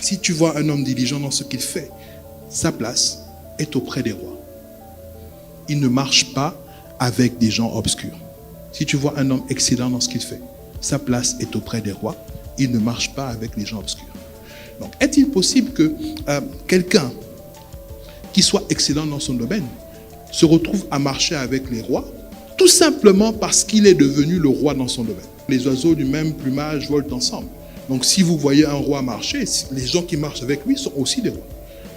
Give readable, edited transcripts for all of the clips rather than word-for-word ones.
Si tu vois un homme diligent dans ce qu'il fait, sa place est auprès des rois. Il ne marche pas avec des gens obscurs. Si tu vois un homme excellent dans ce qu'il fait, sa place est auprès des rois. Il ne marche pas avec les gens obscurs. Donc, est-il possible que quelqu'un qui soit excellent dans son domaine se retrouve à marcher avec les rois, tout simplement parce qu'il est devenu le roi dans son domaine? Les oiseaux du même plumage volent ensemble. Donc, si vous voyez un roi marcher, les gens qui marchent avec lui sont aussi des rois.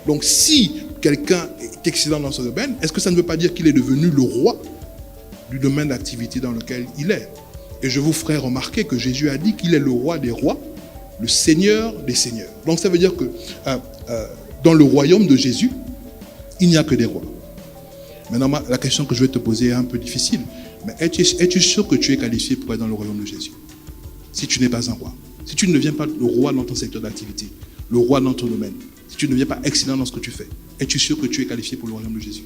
Donc, si quelqu'un est excellent dans son domaine, est-ce que ça ne veut pas dire qu'il est devenu le roi du domaine d'activité dans lequel il est? Et je vous ferai remarquer que Jésus a dit qu'il est le roi des rois, le Seigneur des seigneurs. Donc, ça veut dire que dans le royaume de Jésus, il n'y a que des rois. Maintenant, la question que je vais te poser est un peu difficile. Mais es-tu sûr que tu es qualifié pour être dans le royaume de Jésus? Si tu n'es pas un roi. Si tu ne deviens pas le roi dans ton secteur d'activité, le roi dans ton domaine, si tu ne deviens pas excellent dans ce que tu fais, es-tu sûr que tu es qualifié pour le royaume de Jésus?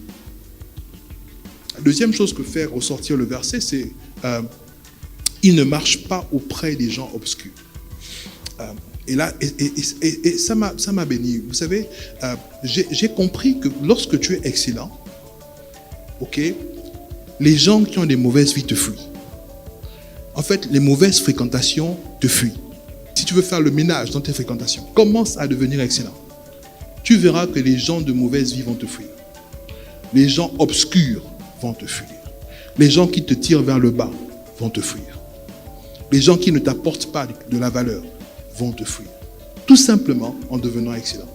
La deuxième chose que fait ressortir le verset, c'est il ne marche pas auprès des gens obscurs. Et là, ça m'a béni. Vous savez, j'ai compris que lorsque tu es excellent, ok, les gens qui ont des mauvaises vies te fuient. En fait, les mauvaises fréquentations te fuient. Si tu veux faire le ménage dans tes fréquentations, commence à devenir excellent. Tu verras que les gens de mauvaise vie vont te fuir. Les gens obscurs vont te fuir. Les gens qui te tirent vers le bas vont te fuir. Les gens qui ne t'apportent pas de la valeur vont te fuir. Tout simplement en devenant excellent.